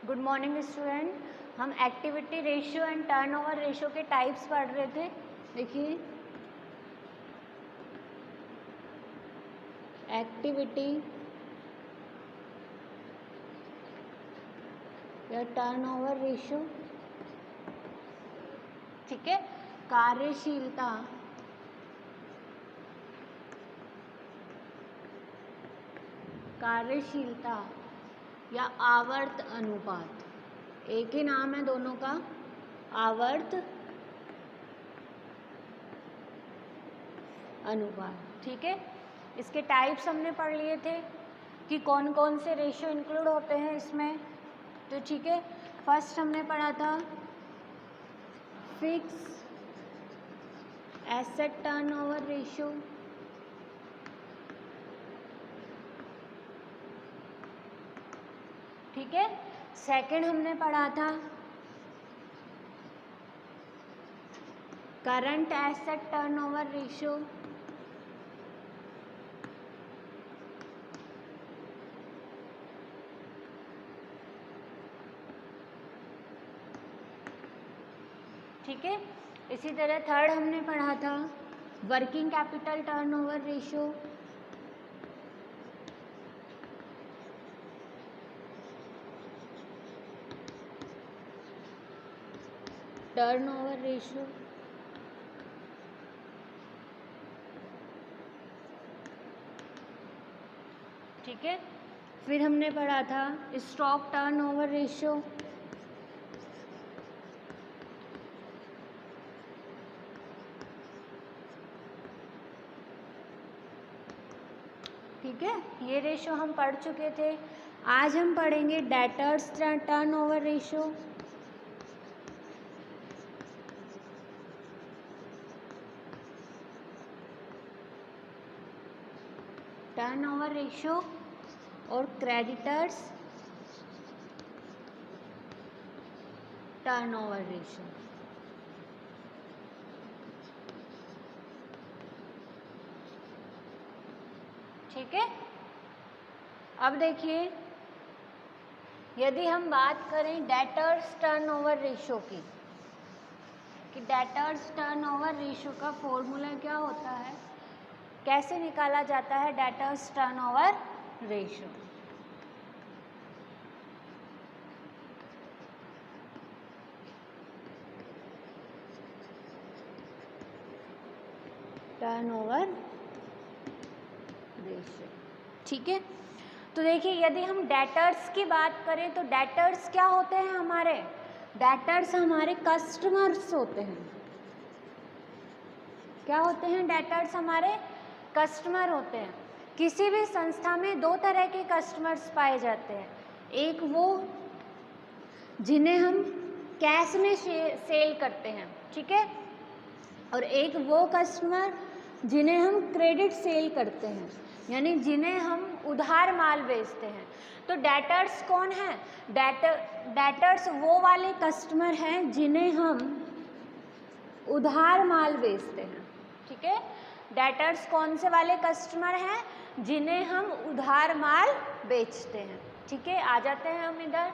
Good morning student. हम activity ratio and turnover ratio के types पढ़ रहे थे। देखिए, एक्टिविटी या टर्नओवर रेशियो, ठीक है। कार्यशीलता या आवर्त अनुपात, एक ही नाम है दोनों का, आवर्त अनुपात, ठीक है। इसके टाइप्स हमने पढ़ लिए थे कि कौन कौन से रेशियो इंक्लूड होते हैं इसमें। तो ठीक है, फर्स्ट हमने पढ़ा था फिक्स एसेट टर्नओवर रेशियो, ठीक है। सेकंड हमने पढ़ा था करंट एसेट टर्नओवर रेशियो, ठीक है। इसी तरह थर्ड हमने पढ़ा था working capital turnover ratio, turnover ratio, ठीक है। फिर हमने पढ़ा था स्टॉक टर्नओवर रेशियो, ठीक है। ये रेशियो हम पढ़ चुके थे। आज हम पढ़ेंगे debtors turnover ratio, turnover ratio और क्रेडिटर्स टर्नओवर रेशियो, ठीक है। अब देखिए, यदि हम बात करें डेटर्स टर्नओवर रेशियो की, कि डेटर्स टर्नओवर रेशियो का फॉर्मूला क्या होता है, कैसे निकाला जाता है debtors turnover ratio. Turnover ratio, ठीक है। तो देखिए, यदि हम डेटर्स की बात करें तो डेटर्स क्या होते हैं हमारे, डेटर्स हमारे कस्टमर्स होते हैं। क्या होते हैं डेटर्स, हमारे कस्टमर होते हैं। किसी भी संस्था में दो तरह के कस्टमर्स पाए जाते हैं, एक वो जिन्हें हम कैश में सेल करते हैं, ठीक है, और एक वो कस्टमर जिन्हें हम क्रेडिट सेल करते हैं, यानी जिन्हें हम उधार माल बेचते हैं। तो डेटर्स कौन है, डेटर्स वो वाले कस्टमर हैं जिन्हें हम उधार माल बेचते हैं, ठीक है। डेटर्स कौन से वाले कस्टमर हैं, जिन्हें हम उधार माल बेचते हैं, ठीक है। आ जाते हैं हम इधर।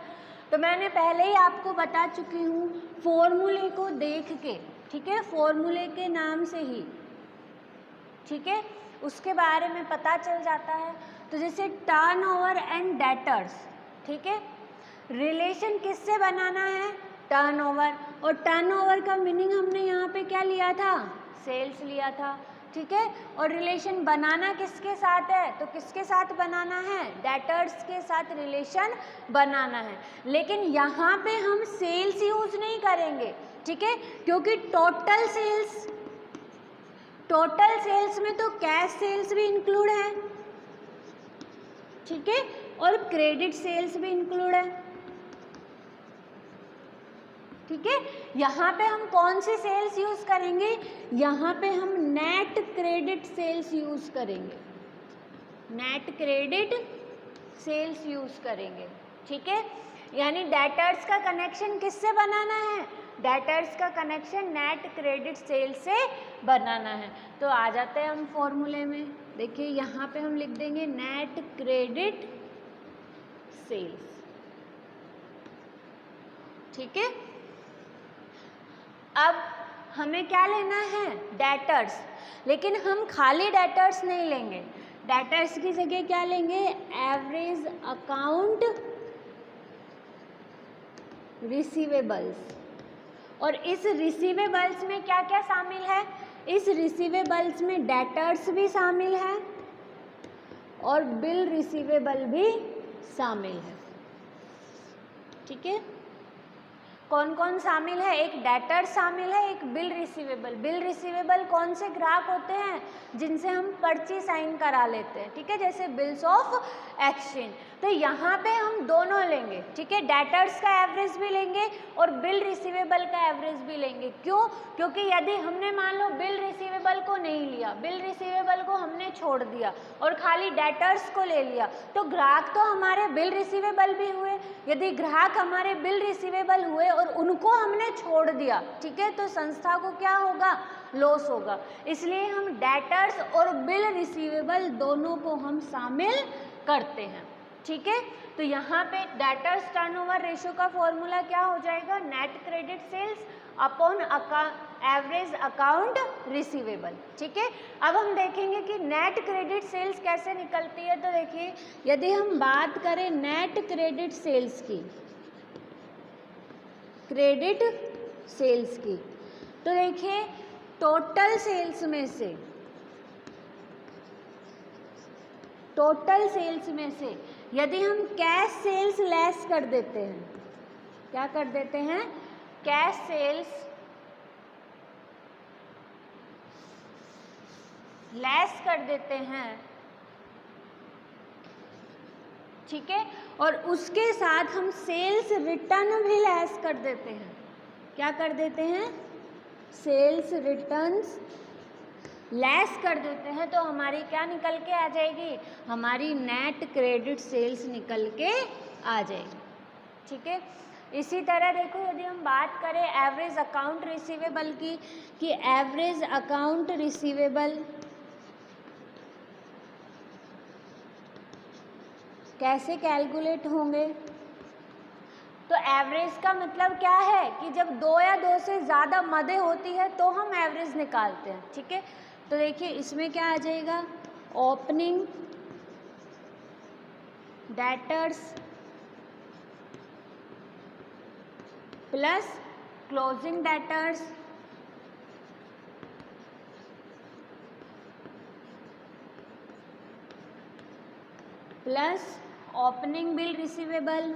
तो मैंने पहले ही आपको बता चुकी हूँ फॉर्मूले को देख के, ठीक है, फॉर्मूले के नाम से ही, ठीक है, उसके बारे में पता चल जाता है। तो जैसे टर्नओवर एंड डेटर्स, ठीक है, रिलेशन किससे बनाना है, टर्नओवर, और टर्नओवर का मीनिंग हमने यहाँ पे क्या लिया था, सेल्स लिया था, ठीक है। और रिलेशन बनाना किसके साथ है, तो किसके साथ बनाना है, डेटर्स के साथ रिलेशन बनाना है। लेकिन यहाँ पे हम सेल्स यूज नहीं करेंगे, ठीक है, क्योंकि टोटल सेल्स में तो कैश सेल्स भी इंक्लूड है, ठीक है, और क्रेडिट सेल्स भी इंक्लूड है, ठीक है। यहाँ पे हम कौन सी सेल्स यूज करेंगे, यहाँ पे हम नेट क्रेडिट सेल्स यूज करेंगे, नेट क्रेडिट सेल्स यूज करेंगे, ठीक है। यानी डेटर्स का कनेक्शन किससे बनाना है, डेटर्स का कनेक्शन नेट क्रेडिट सेल से बनाना है। तो आ जाते हैं हम फॉर्मूले में। देखिए, यहाँ पे हम लिख देंगे नेट क्रेडिट सेल्स, ठीक है। अब हमें क्या लेना है, डेटर्स, लेकिन हम खाली डेटर्स नहीं लेंगे, डेटर्स की जगह क्या लेंगे, एवरेज अकाउंट रिसीवेबल्स। और इस रिसीवेबल्स में क्या क्या शामिल है, इस रिसीवेबल्स में डेटर्स भी शामिल है और बिल रिसीवेबल भी शामिल है। ठीक है, कौन कौन शामिल है, एक डेटर शामिल है, एक बिल रिसीवेबल। बिल रिसीवेबल कौन से ग्राहक होते हैं, जिनसे हम पर्ची साइन करा लेते हैं, ठीक है, जैसे बिल्स ऑफ एक्सचेंज। तो यहाँ पे हम दोनों लेंगे, ठीक है, डेटर्स का एवरेज भी लेंगे और बिल रिसीवेबल का एवरेज भी लेंगे। क्यों, क्योंकि यदि हमने मान लो बिल रिसीवेबल को नहीं लिया, बिल रिसीवेबल को हमने छोड़ दिया और खाली डेटर्स को ले लिया, तो ग्राहक तो हमारे बिल रिसीवेबल भी हुए। यदि ग्राहक हमारे बिल रिसीवेबल हुए और उनको हमने छोड़ दिया, ठीक है, तो संस्था को क्या होगा, लॉस होगा। इसलिए हम डेटर्स और बिल रिसीवेबल दोनों को हम शामिल करते हैं। ठीक है, तो यहाँ पे डेटर्स टर्नओवर रेशियो का फॉर्मूला क्या हो जाएगा, net credit sales upon average account receivable. ठीक है, अब हम देखेंगे कि नेट क्रेडिट सेल्स कैसे निकलती है। तो देखिए, यदि हम बात करें नेट क्रेडिट सेल्स की, क्रेडिट सेल्स की, तो देखिए टोटल सेल्स में से, टोटल सेल्स में से यदि हम कैश सेल्स लेस कर देते हैं, क्या कर देते हैं, कैश सेल्स लेस कर देते हैं, ठीक है, और उसके साथ हम सेल्स रिटर्न भी लेस कर देते हैं। क्या कर देते हैं, सेल्स रिटर्न्स लेस कर देते हैं, तो हमारी क्या निकल के आ जाएगी, हमारी नेट क्रेडिट सेल्स निकल के आ जाएगी। ठीक है, इसी तरह देखो, यदि हम बात करें एवरेज अकाउंट रिसीवेबल की, कि एवरेज अकाउंट रिसीवेबल कैसे कैलकुलेट होंगे। तो एवरेज का मतलब क्या है कि जब दो या दो से ज़्यादा मदें होती है तो हम एवरेज निकालते हैं। ठीक है, तो देखिए इसमें क्या आ जाएगा, opening debtors plus closing debtors plus opening bill receivable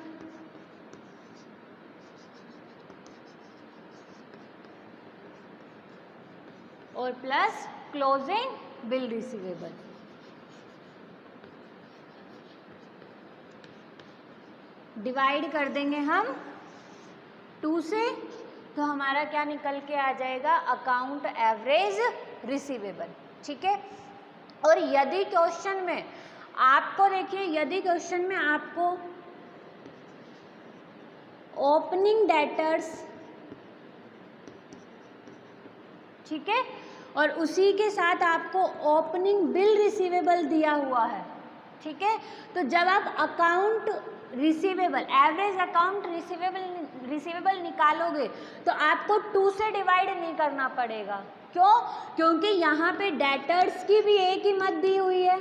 और plus closing bill receivable. Divide कर देंगे हम 2 से, तो हमारा क्या निकल के आ जाएगा, अकाउंट एवरेज रिसीवेबल। ठीक है, और यदि क्वेश्चन में आपको देखिए, यदि क्वेश्चन में आपको ओपनिंग डेटर्स, ठीक है, और उसी के साथ आपको ओपनिंग बिल रिसीवेबल दिया हुआ है, ठीक है, तो जब आप account receivable, average account receivable निकालोगे तो आपको 2 से डिवाइड नहीं करना पड़ेगा। क्यों, क्योंकि यहाँ पे डेटर्स की भी एक ही मद दी हुई है,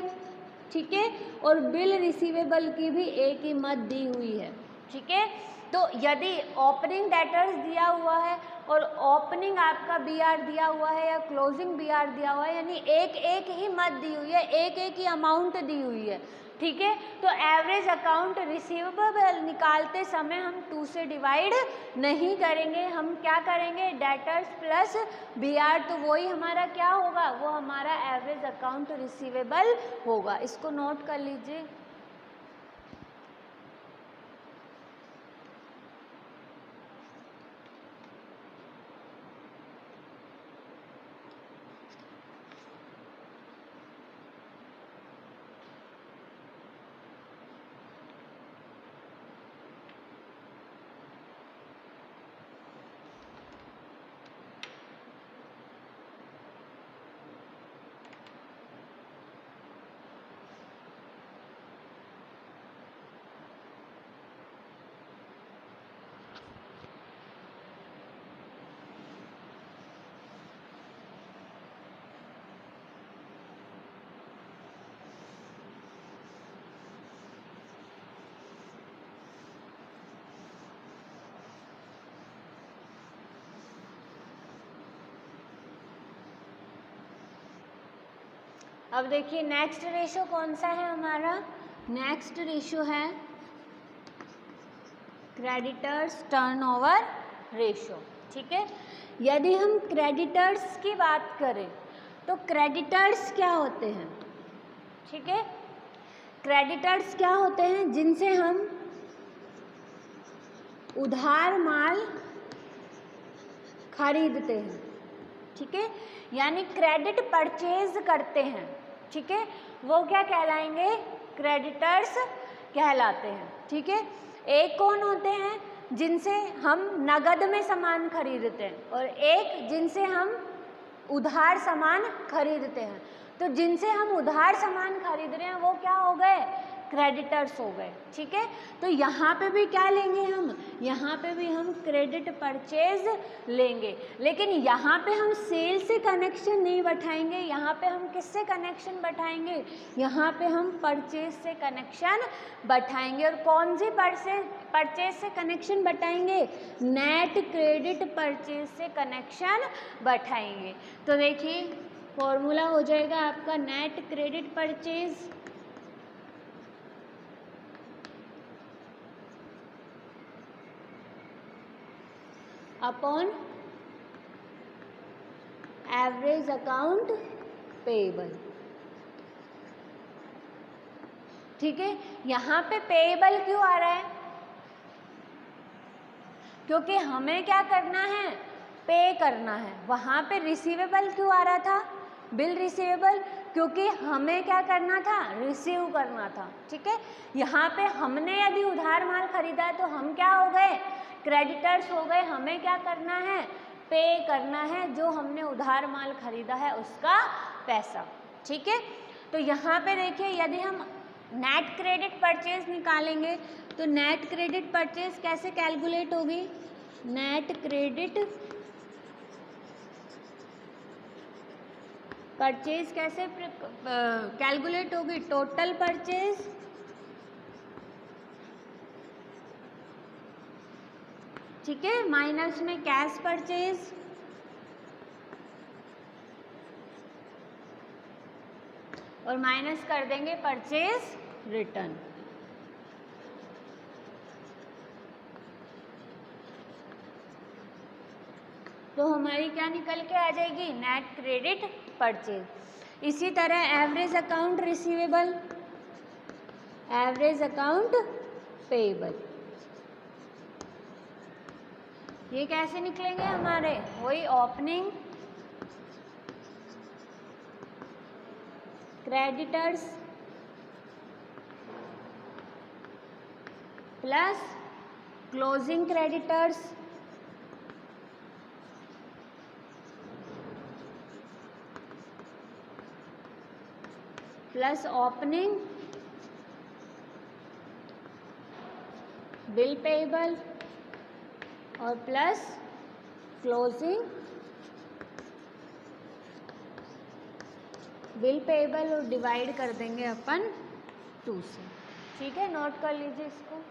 ठीक है, और बिल रिसीवेबल की भी एक ही मद दी हुई है। ठीक है, तो यदि ओपनिंग डेटर्स दिया हुआ है और ओपनिंग आपका बीआर दिया हुआ है या क्लोजिंग बीआर दिया हुआ है, यानी एक एक ही मद दी हुई है, एक एक ही अमाउंट दी हुई है, ठीक है, तो एवरेज अकाउंट रिसीवेबल निकालते समय हम 2 से डिवाइड नहीं करेंगे, हम क्या करेंगे, डेटर्स प्लस बीआर, तो वही हमारा क्या होगा, वो हमारा एवरेज अकाउंट रिसीवेबल होगा। इसको नोट कर लीजिए। अब देखिए नेक्स्ट रेशो कौन सा है हमारा, नेक्स्ट रेशो है क्रेडिटर्स टर्नओवर रेशो। ठीक है, यदि हम क्रेडिटर्स की बात करें तो क्रेडिटर्स क्या होते हैं, ठीक है, क्रेडिटर्स क्या होते हैं, जिनसे हम उधार माल खरीदते हैं। ठीक है, यानी क्रेडिट परचेज करते हैं। ठीक है, वो क्या कहलाएंगे, क्रेडिटर्स कहलाते हैं। ठीक है, एक कौन होते हैं, जिनसे हम नगद में सामान खरीदते हैं, और एक जिनसे हम उधार सामान खरीदते हैं। तो जिनसे हम उधार सामान खरीद रहे हैं वो क्या हो गए, क्रेडिटर्स हो गए। ठीक है, तो यहाँ पे भी क्या लेंगे हम, यहाँ पे भी हम क्रेडिट परचेज लेंगे, लेकिन यहाँ पे हम सेल से कनेक्शन नहीं बैठाएंगे, यहाँ पे हम किससे कनेक्शन बैठाएंगे, यहाँ पे हम परचेज से कनेक्शन बैठाएंगे। और कौन सी परचेज से कनेक्शन बैठाएंगे, नेट क्रेडिट परचेज से कनेक्शन बैठाएंगे। तो देखिए फॉर्मूला हो जाएगा आपका net credit purchase upon average account payable. ठीक है, यहाँ पे पेएबल क्यों आ रहा है, क्योंकि हमें क्या करना है, पे करना है। वहाँ पे रिसीवेबल क्यों आ रहा था, बिल रिसीवेबल, क्योंकि हमें क्या करना था, रिसीव करना था। ठीक है, यहाँ पे हमने यदि उधार माल खरीदा है तो हम क्या हो गए, क्रेडिटर्स हो गए। हमें क्या करना है, पे करना है जो हमने उधार माल खरीदा है उसका पैसा। ठीक है, तो यहाँ पे देखिए यदि हम नेट क्रेडिट परचेज निकालेंगे तो नेट क्रेडिट परचेज कैसे कैलकुलेट होगी, नेट क्रेडिट परचेज कैसे कैलकुलेट होगी, टोटल परचेज ठीक है माइनस में कैश परचेज और माइनस कर देंगे परचेज रिटर्न। तो हमारी क्या निकल के आ जाएगी, नेट क्रेडिट परचेज। इसी तरह average account receivable, average account payable, ये कैसे निकलेंगे हमारे, वही opening creditors plus closing creditors plus opening bill payable और प्लस क्लोजिंग बिल पेएबल और डिवाइड कर देंगे अपन 2 से। ठीक है, नोट कर लीजिए इसको।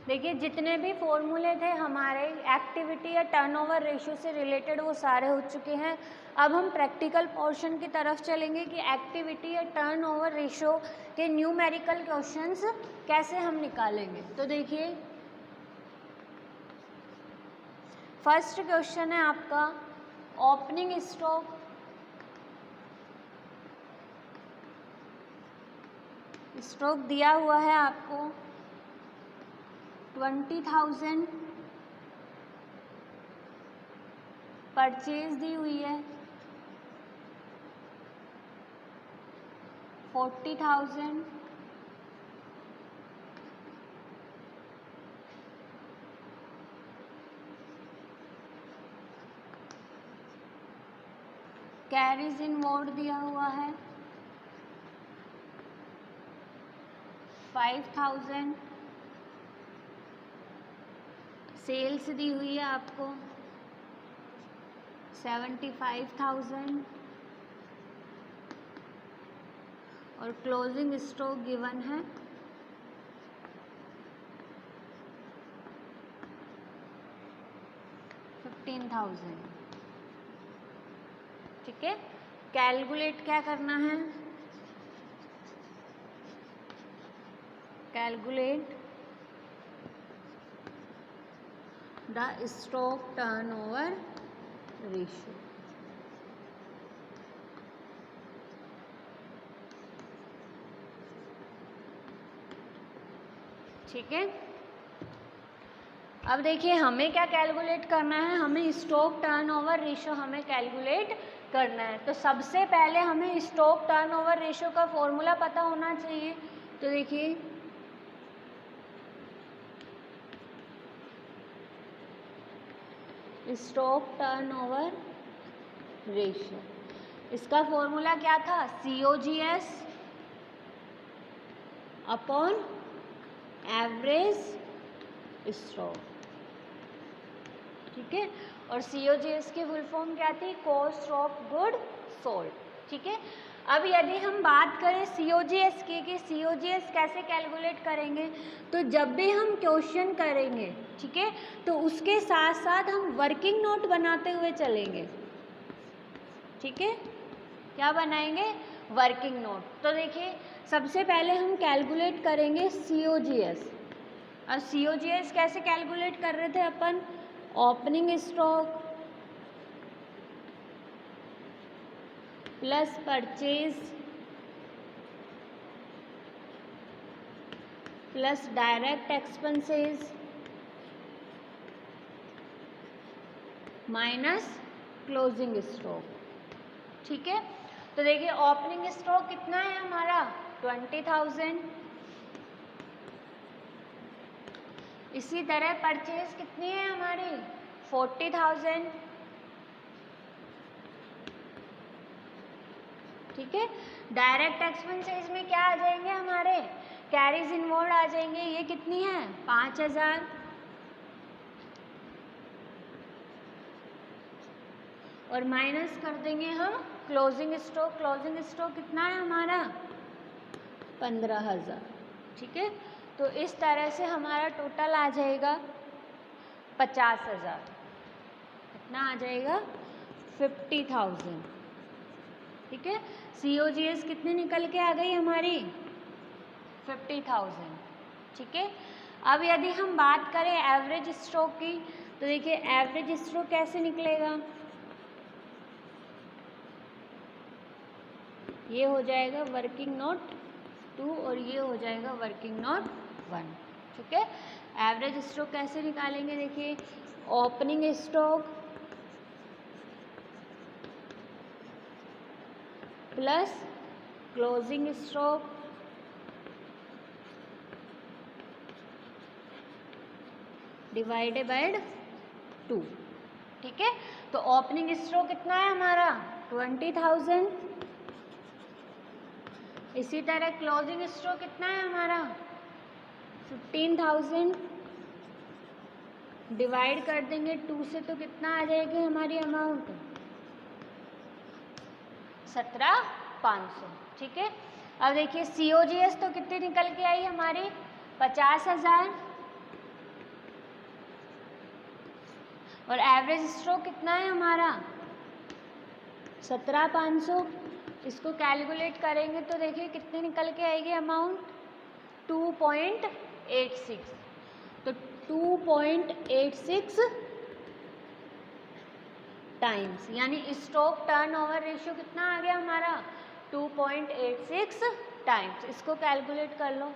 देखिए जितने भी फॉर्मूले थे हमारे एक्टिविटी या टर्नओवर रेशियो से रिलेटेड वो सारे हो चुके हैं। अब हम प्रैक्टिकल पोर्शन की तरफ चलेंगे कि एक्टिविटी या टर्नओवर रेशियो के न्यूमेरिकल क्वेश्चंस कैसे हम निकालेंगे। तो देखिए फर्स्ट क्वेश्चन है आपका ओपनिंग स्टॉक स्टॉक दिया हुआ है आपको 20,000, परचेज दी हुई है 40,000, कैरीज इन वॉर्ड दिया हुआ है 5,000, सेल्स दी हुई है आपको 75,000 और क्लोजिंग स्टॉक गिवन है 15,000। ठीक है, कैलकुलेट क्या करना है, calculate the stock turnover ratio. ठीक है, अब देखिए हमें क्या कैलकुलेट करना है, हमें स्टॉक टर्नओवर रेशियो हमें कैलकुलेट करना है। तो सबसे पहले हमें स्टॉक टर्नओवर रेशियो का फॉर्मूला पता होना चाहिए। तो देखिए स्टॉक टर्नओवर रेशियो, इसका फॉर्मूला क्या था, COGS अपॉन एवरेज स्टॉक। ठीक है, और COGS की फुल फॉर्म क्या थी, कॉस्ट ऑफ गुड सोल्ड। ठीक है, अब यदि हम बात करें COGS की कि COGS कैसे कैलकुलेट करेंगे, तो जब भी हम क्वेश्चन करेंगे, ठीक है, तो उसके साथ साथ हम वर्किंग नोट बनाते हुए चलेंगे। ठीक है, क्या बनाएंगे, वर्किंग नोट। तो देखिए सबसे पहले हम कैलकुलेट करेंगे COGS। अब COGS कैसे कैलकुलेट कर रहे थे अपन, opening stock plus purchase plus direct expenses minus closing stock. ठीक है, तो देखिए ओपनिंग स्टॉक कितना है हमारा 20,000, इसी तरह परचेज कितनी है हमारी 40,000। ठीक है, डायरेक्ट एक्सपेंसेस में क्या आ जाएंगे हमारे, कैरीज इनवॉल्व आ जाएंगे, ये कितनी है 5,000। और माइनस कर देंगे हम क्लोजिंग स्टॉक, क्लोजिंग स्टॉक कितना है हमारा 15,000। ठीक है, तो इस तरह से हमारा टोटल आ जाएगा 50,000। कितना आ जाएगा 50,000। ठीक है, COGS कितनी निकल के आ गई हमारी 50,000। ठीक है, अब यदि हम बात करें एवरेज स्टॉक की, तो देखिए एवरेज स्टॉक कैसे निकलेगा, ये हो जाएगा वर्किंग नोट 2 और ये हो जाएगा वर्किंग नोट 1। ठीक है, एवरेज स्टॉक कैसे निकालेंगे, देखिए opening stock plus closing stock divided by 2। ठीक है, तो ओपनिंग स्टॉक कितना है हमारा 20,000, इसी तरह क्लोजिंग स्टॉक कितना है हमारा 15,000, डिवाइड कर देंगे 2 से तो कितना आ जाएगी हमारी अमाउंट 17,500। ठीक है, अब देखिए COGS तो कितनी निकल के आई हमारी 50,000 और एवरेज स्टॉक कितना है हमारा 17,500। इसको कैलकुलेट करेंगे तो देखिए कितने निकल के आएगी अमाउंट 2.86। तो 2.86 टाइम्स, यानी स्टॉक टर्नओवर रेशियो कितना आ गया हमारा 2.86 टाइम्स, इसको कैलकुलेट कर लो।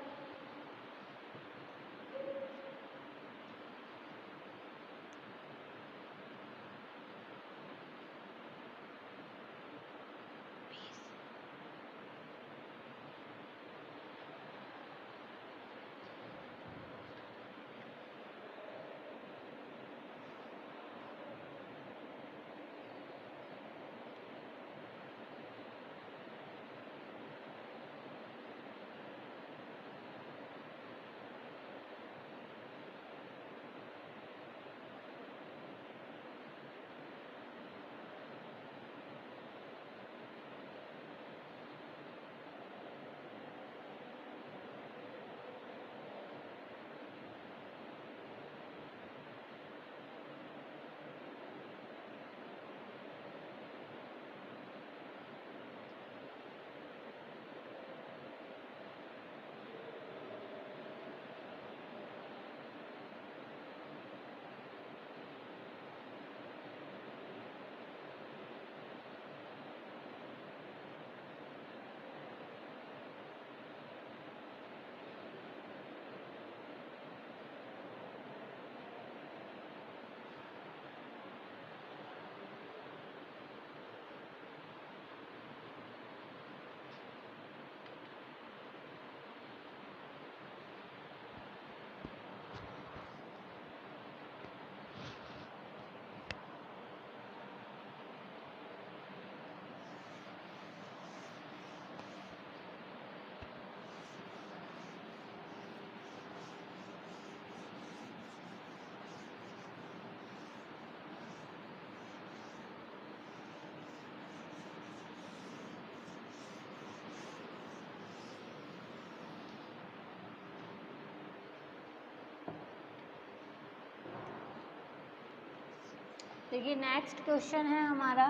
देखिए नेक्स्ट क्वेश्चन है हमारा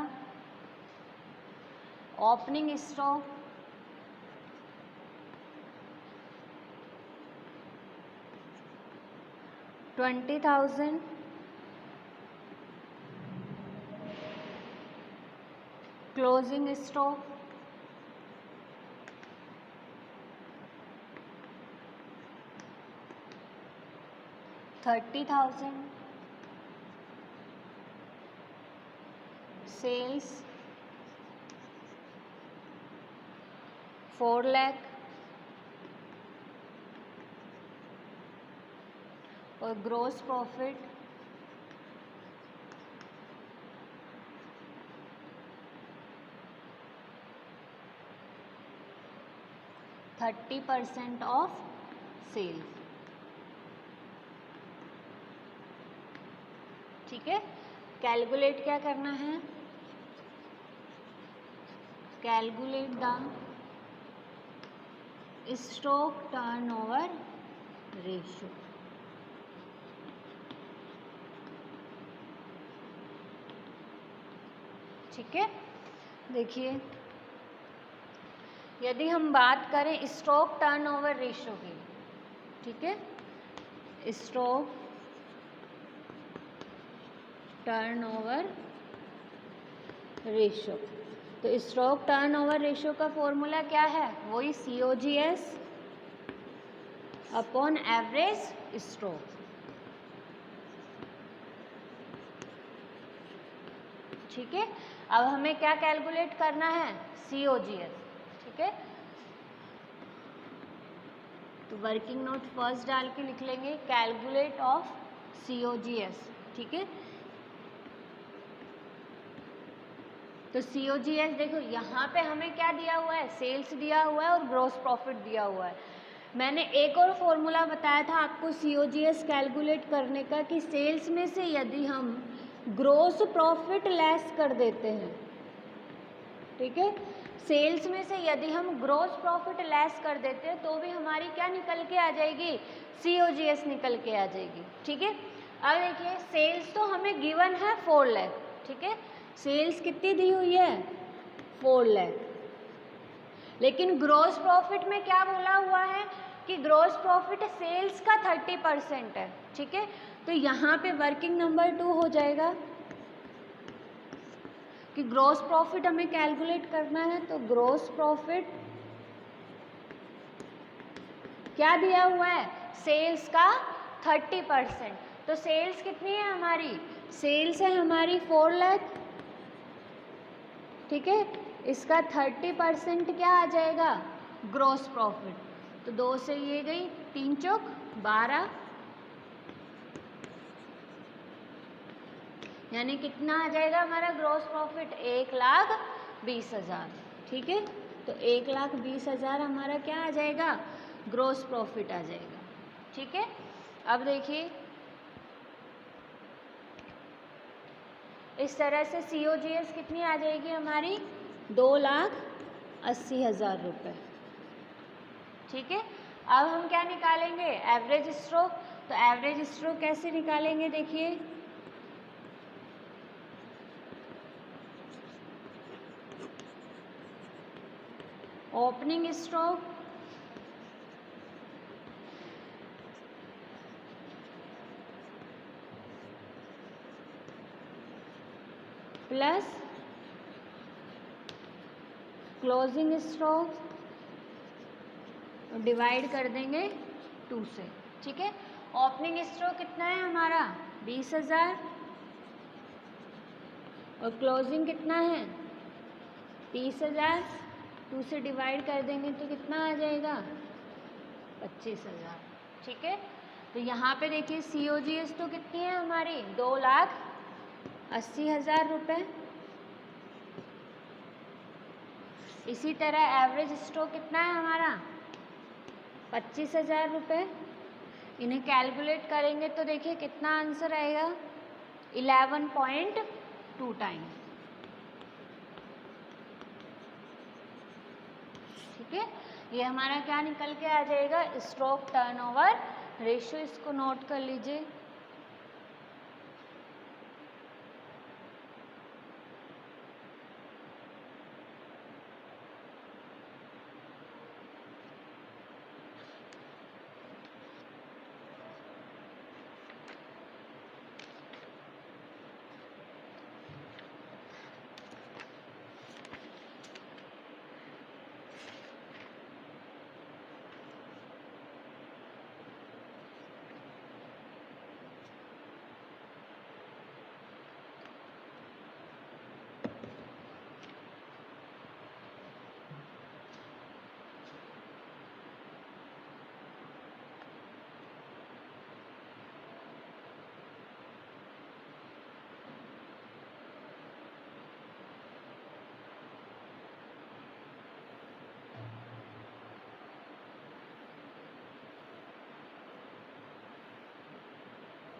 opening stock, $20,000, closing stock $30,000, sales 4 lakh और ग्रॉस प्रॉफिट 30% ऑफ सेल्स। ठीक है, कैलकुलेट क्या करना है, calculate the stock turnover ratio. ठीक है, देखिए यदि हम बात करें स्टॉक टर्नओवर रेशियो की, ठीक है, स्टॉक टर्नओवर रेशियो, तो स्टॉक टर्नओवर रेशियो का फॉर्मूला क्या है, वही COGS अपॉन एवरेज स्टॉक। ठीक है, अब हमें क्या कैलकुलेट करना है, COGS। ठीक है, तो वर्किंग नोट फर्स्ट डाल के लिख लेंगे कैलकुलेट ऑफ COGS। ठीक है, तो COGS देखो यहाँ पे हमें क्या दिया हुआ है, सेल्स दिया हुआ है और ग्रॉस प्रॉफिट दिया हुआ है। मैंने एक और फॉर्मूला बताया था आपको COGS कैलकुलेट करने का कि सेल्स में से यदि हम ग्रॉस प्रॉफिट लेस कर देते हैं, ठीक है, सेल्स में से यदि हम ग्रॉस प्रॉफिट लेस कर देते हैं तो भी हमारी क्या निकल के आ जाएगी, COGS निकल के आ जाएगी। ठीक है, अब देखिए सेल्स तो हमें गिवन है 4 लाख। ठीक है, सेल्स कितनी दी हुई है, 4 लाख, लेकिन ग्रॉस प्रॉफिट में क्या बोला हुआ है कि ग्रॉस प्रॉफिट सेल्स का 30% है। ठीक है, तो यहाँ पे वर्किंग नंबर 2 हो जाएगा कि ग्रॉस प्रॉफिट हमें कैलकुलेट करना है, तो ग्रॉस प्रॉफिट क्या दिया हुआ है, सेल्स का 30%। तो सेल्स कितनी है हमारी, सेल्स है हमारी 4 लाख, ठीक है। इसका 30% क्या आ जाएगा, ग्रॉस प्रॉफिट। तो 2 से ये गई, 3 चौक 12, यानी कितना आ जाएगा हमारा ग्रॉस प्रॉफिट, 1,20,000, ठीक है। तो 1,20,000 हमारा क्या आ जाएगा, ग्रॉस प्रॉफिट आ जाएगा, ठीक है। अब देखिए इस तरह से COGS कितनी आ जाएगी हमारी, 2,80,000 रुपये, ठीक है। अब हम क्या निकालेंगे, एवरेज स्टॉक। तो एवरेज स्टॉक कैसे निकालेंगे, देखिए opening stock plus closing stock divide कर देंगे 2 से, ठीक है। ओपनिंग स्टॉक कितना है हमारा, 20,000, और क्लोजिंग कितना है, 30,000। 2 से डिवाइड कर देंगे तो कितना आ जाएगा, 25,000, ठीक है। तो यहाँ पे देखिए COGS तो कितनी है हमारी, 2,80,000 रुपये। इसी तरह एवरेज स्टॉक कितना है हमारा, 25,000 रुपये। इन्हें कैलकुलेट करेंगे तो देखिए कितना आंसर आएगा, 11.2 टाइम्स, ठीक है। ये हमारा क्या निकल के आ जाएगा, स्टॉक टर्नओवर रेशियो, इसको नोट कर लीजिए।